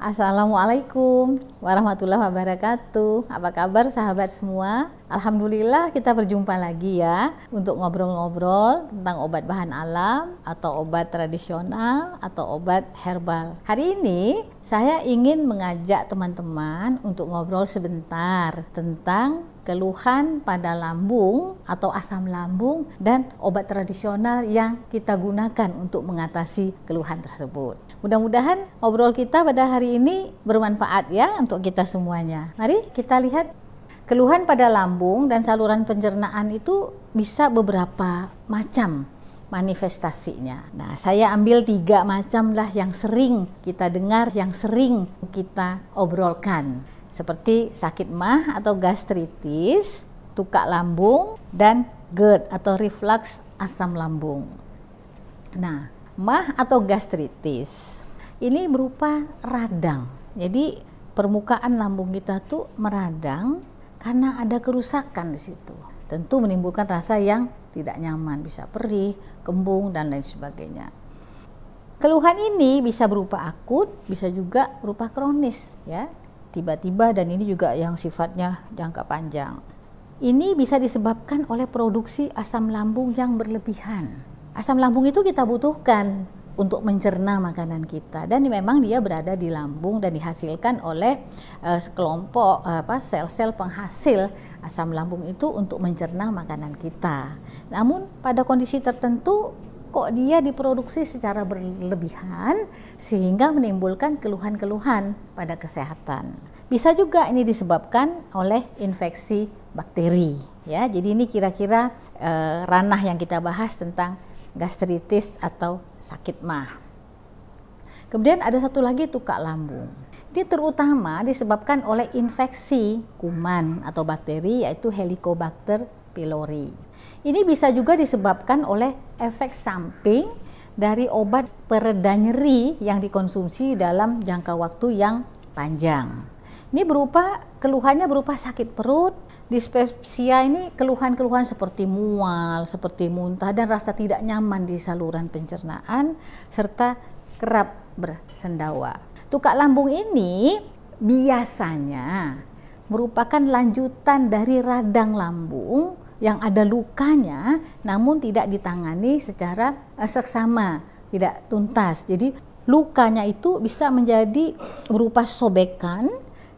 Assalamualaikum warahmatullahi wabarakatuh. Apa kabar sahabat semua? Alhamdulillah kita berjumpa lagi ya untuk ngobrol-ngobrol tentang obat bahan alam atau obat tradisional atau obat herbal. Hari ini saya ingin mengajak teman-teman untuk ngobrol sebentar tentang keluhan pada lambung atau asam lambung dan obat tradisional yang kita gunakan untuk mengatasi keluhan tersebut. Mudah-mudahan obrol kita pada hari ini bermanfaat ya untuk kita semuanya. Mari kita lihat keluhan pada lambung dan saluran pencernaan itu bisa beberapa macam manifestasinya. Nah, saya ambil 3 macam lah yang sering kita dengar, yang sering kita obrolkan. Seperti sakit mah atau gastritis, tukak lambung, dan GERD atau reflux asam lambung. Nah, mah atau gastritis ini berupa radang. Jadi permukaan lambung kita tuh meradang karena ada kerusakan di situ. Tentu menimbulkan rasa yang tidak nyaman, bisa perih, kembung, dan lain sebagainya. Keluhan ini bisa berupa akut, bisa juga berupa kronis ya. Tiba-tiba, dan ini juga yang sifatnya jangka panjang. Ini bisa disebabkan oleh produksi asam lambung yang berlebihan. Asam lambung itu kita butuhkan untuk mencerna makanan kita, dan memang dia berada di lambung dan dihasilkan oleh sekelompok sel-sel penghasil asam lambung itu untuk mencerna makanan kita. Namun pada kondisi tertentu kok dia diproduksi secara berlebihan sehingga menimbulkan keluhan-keluhan pada kesehatan. Bisa juga ini disebabkan oleh infeksi bakteri ya. Jadi ini kira-kira ranah yang kita bahas tentang gastritis atau sakit mah. Kemudian ada satu lagi tukak lambung. Ini terutama disebabkan oleh infeksi kuman atau bakteri yaitu Helicobacter pylori. Ini bisa juga disebabkan oleh efek samping dari obat pereda nyeri yang dikonsumsi dalam jangka waktu yang panjang. Ini keluhannya berupa sakit perut, dispepsia, ini keluhan-keluhan seperti mual, seperti muntah, dan rasa tidak nyaman di saluran pencernaan, serta kerap bersendawa. Tukak lambung ini biasanya merupakan lanjutan dari radang lambung yang ada lukanya namun tidak ditangani secara seksama, tidak tuntas. Jadi lukanya itu bisa menjadi berupa sobekan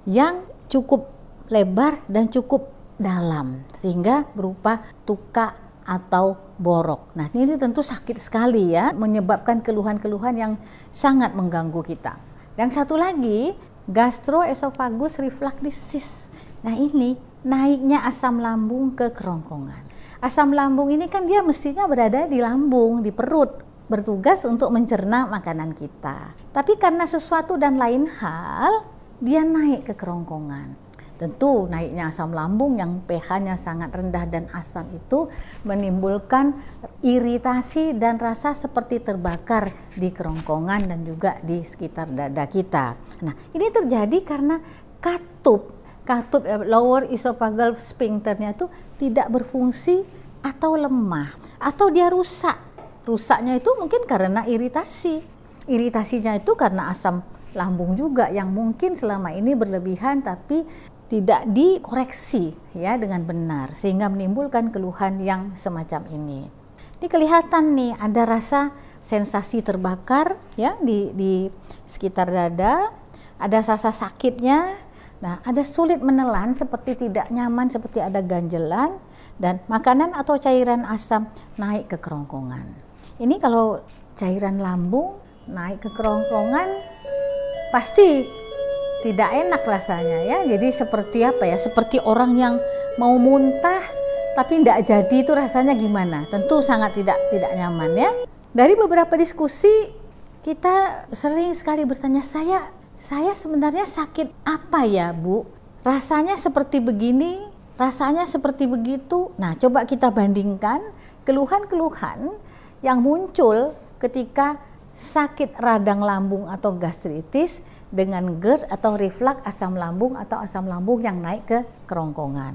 yang cukup lebar dan cukup dalam sehingga berupa tukak atau borok. Nah, ini tentu sakit sekali ya, menyebabkan keluhan-keluhan yang sangat mengganggu kita. Dan satu lagi, gastroesophagus reflux disease. Nah, ini naiknya asam lambung ke kerongkongan. Asam lambung ini kan dia mestinya berada di lambung, di perut, bertugas untuk mencerna makanan kita. Tapi karena sesuatu dan lain hal, dia naik ke kerongkongan. Tentu naiknya asam lambung yang pH-nya sangat rendah dan asam itu menimbulkan iritasi dan rasa seperti terbakar di kerongkongan dan juga di sekitar dada kita. Nah, ini terjadi karena katup lower esophageal sphincternya itu tidak berfungsi atau lemah atau dia rusak. Rusaknya itu mungkin karena iritasi. Iritasinya itu karena asam lambung juga yang mungkin selama ini berlebihan tapi tidak dikoreksi ya dengan benar sehingga menimbulkan keluhan yang semacam ini. Ini kelihatan nih ada rasa sensasi terbakar ya di sekitar dada, ada rasa sakitnya. Nah, ada sulit menelan seperti tidak nyaman, seperti ada ganjelan, dan makanan atau cairan asam naik ke kerongkongan. Ini kalau cairan lambung naik ke kerongkongan pasti tidak enak rasanya ya. Jadi seperti apa ya? Seperti orang yang mau muntah tapi tidak jadi, itu rasanya gimana? Tentu sangat tidak nyaman ya. Dari beberapa diskusi kita sering sekali bertanya, saya sebenarnya sakit apa ya, Bu? Rasanya seperti begini, rasanya seperti begitu. Nah, coba kita bandingkan keluhan-keluhan yang muncul ketika sakit radang lambung atau gastritis dengan GERD atau reflux asam lambung atau asam lambung yang naik ke kerongkongan.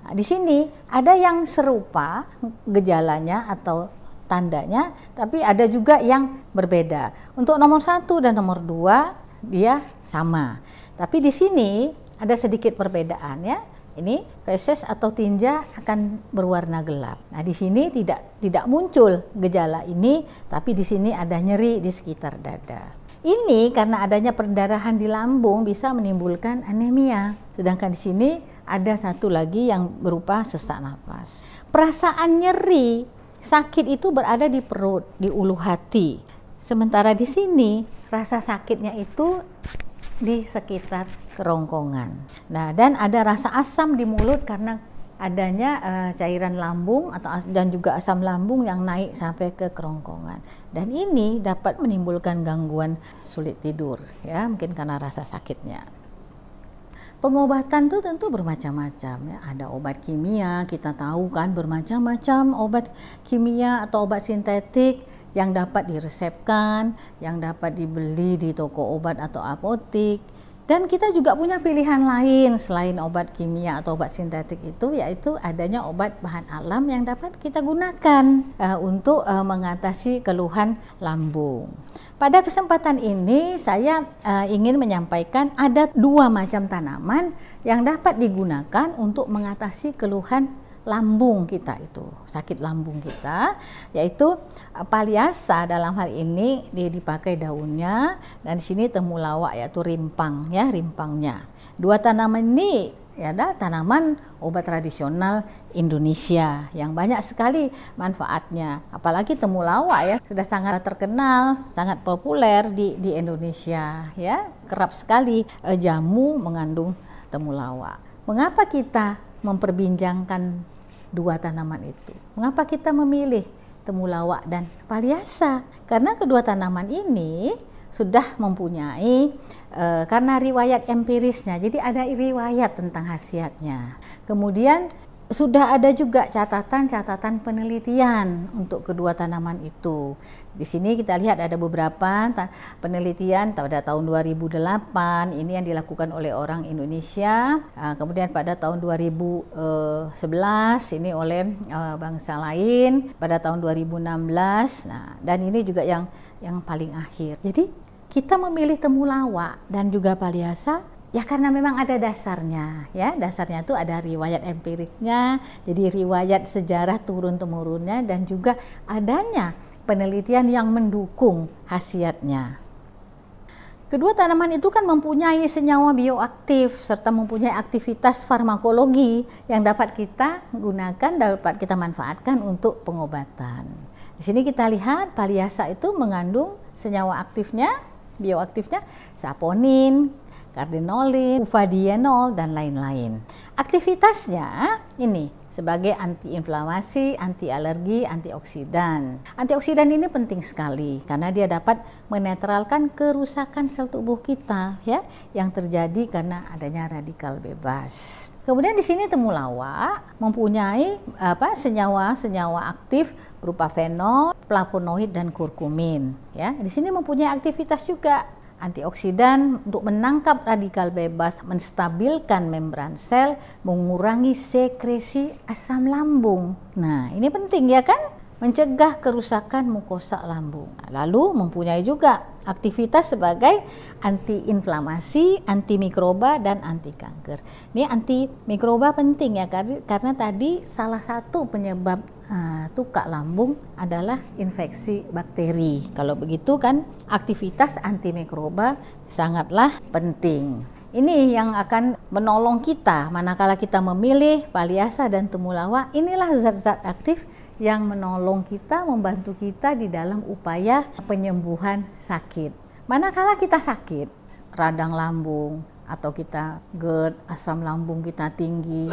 Nah, di sini ada yang serupa gejalanya atau tandanya, tapi ada juga yang berbeda. Untuk nomor 1 dan nomor 2 dia sama. Tapi di sini ada sedikit perbedaan ya. Ini feses atau tinja akan berwarna gelap. Nah, di sini tidak muncul gejala ini, tapi di sini ada nyeri di sekitar dada. Ini karena adanya perdarahan di lambung bisa menimbulkan anemia. Sedangkan di sini ada satu lagi yang berupa sesak napas. Perasaan nyeri, sakit itu berada di perut, di ulu hati. Sementara di sini rasa sakitnya itu di sekitar kerongkongan. Nah, dan ada rasa asam di mulut karena adanya cairan lambung dan juga asam lambung yang naik sampai ke kerongkongan. Dan ini dapat menimbulkan gangguan sulit tidur, ya, mungkin karena rasa sakitnya. Pengobatan itu tentu bermacam-macam ya. Ada obat kimia, kita tahu kan bermacam-macam obat kimia atau obat sintetik yang dapat diresepkan, yang dapat dibeli di toko obat atau apotik. Dan kita juga punya pilihan lain selain obat kimia atau obat sintetik itu, yaitu adanya obat bahan alam yang dapat kita gunakan untuk mengatasi keluhan lambung. Pada kesempatan ini saya ingin menyampaikan ada 2 macam tanaman yang dapat digunakan untuk mengatasi keluhan lambung kita itu, sakit lambung kita, yaitu Phaliasa dalam hal ini dipakai daunnya, dan di sini temulawak yaitu rimpang ya, rimpangnya. 2 tanaman ini ya tanaman obat tradisional Indonesia yang banyak sekali manfaatnya. Apalagi temulawak ya sudah sangat terkenal, sangat populer di Indonesia ya, kerap sekali jamu mengandung temulawak. Mengapa kita memperbincangkan 2 tanaman itu? Mengapa kita memilih temulawak dan Phaliasa? Karena kedua tanaman ini sudah mempunyai karena riwayat empirisnya, jadi ada riwayat tentang khasiatnya. Kemudian sudah ada juga catatan-catatan penelitian untuk kedua tanaman itu. Di sini kita lihat ada beberapa penelitian pada tahun 2008 ini yang dilakukan oleh orang Indonesia. Kemudian pada tahun 2011 ini oleh bangsa lain, pada tahun 2016. Nah, dan ini juga yang paling akhir. Jadi kita memilih temulawak dan juga Phaliasa ya karena memang ada dasarnya ya, dasarnya itu ada riwayat empiriknya, jadi riwayat sejarah turun-temurunnya dan juga adanya penelitian yang mendukung khasiatnya. Kedua tanaman itu kan mempunyai senyawa bioaktif serta mempunyai aktivitas farmakologi yang dapat kita gunakan, dapat kita manfaatkan untuk pengobatan. Di sini kita lihat Phaliasa itu mengandung senyawa aktifnya, bioaktifnya saponin, kardenolin, uvadienol, dan lain-lain. Aktivitasnya ini sebagai antiinflamasi, anti alergi, antioksidan. Antioksidan ini penting sekali karena dia dapat menetralkan kerusakan sel tubuh kita ya yang terjadi karena adanya radikal bebas. Kemudian di sini temulawak mempunyai senyawa aktif berupa fenol, flavonoid, dan kurkumin ya. Di sini mempunyai aktivitas juga antioksidan untuk menangkap radikal bebas, menstabilkan membran sel, mengurangi sekresi asam lambung. Nah, ini penting ya kan? Mencegah kerusakan mukosa lambung. Lalu mempunyai juga aktivitas sebagai antiinflamasi, antimikroba, dan anti kanker. Ini antimikroba penting ya karena tadi salah satu penyebab tukak lambung adalah infeksi bakteri. Kalau begitu kan aktivitas antimikroba sangatlah penting. Ini yang akan menolong kita manakala kita memilih Phaliasa dan temulawak. Inilah zat-zat aktif yang menolong kita, membantu kita di dalam upaya penyembuhan sakit. Manakala kita sakit, radang lambung, atau kita GERD, asam lambung kita tinggi,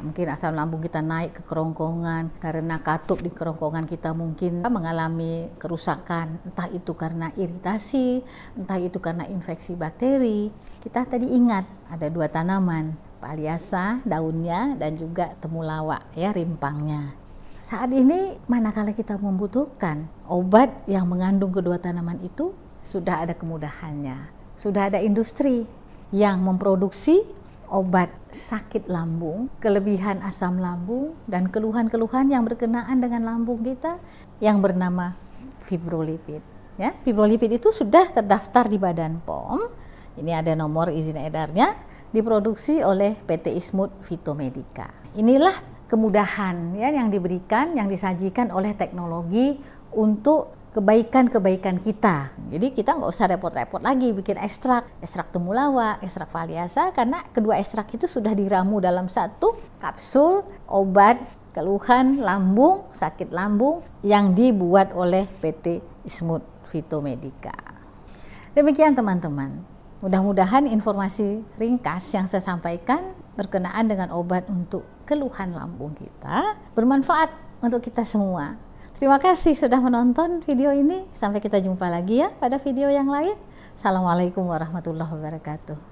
mungkin asam lambung kita naik ke kerongkongan, karena katup di kerongkongan kita mungkin mengalami kerusakan, entah itu karena iritasi, entah itu karena infeksi bakteri. Kita tadi ingat ada 2 tanaman, Phaliasa daunnya dan juga temulawak ya rimpangnya. Saat ini manakala kita membutuhkan obat yang mengandung kedua tanaman itu, sudah ada kemudahannya. Sudah ada industri yang memproduksi obat sakit lambung, kelebihan asam lambung, dan keluhan-keluhan yang berkenaan dengan lambung kita yang bernama fibrolipid. Ya, fibrolipid itu sudah terdaftar di Badan POM Ini ada nomor izin edarnya, diproduksi oleh PT Ismut Fitomedica. Inilah kemudahan ya yang diberikan, yang disajikan oleh teknologi untuk kebaikan-kebaikan kita. Jadi kita nggak usah repot-repot lagi bikin ekstrak temulawak, ekstrak valiasa, karena kedua ekstrak itu sudah diramu dalam satu kapsul obat keluhan lambung, sakit lambung yang dibuat oleh PT Ismut Fitomedica. Demikian teman-teman. Mudah-mudahan informasi ringkas yang saya sampaikan berkenaan dengan obat untuk keluhan lambung kita bermanfaat untuk kita semua. Terima kasih sudah menonton video ini. Sampai kita jumpa lagi ya pada video yang lain. Assalamualaikum warahmatullahi wabarakatuh.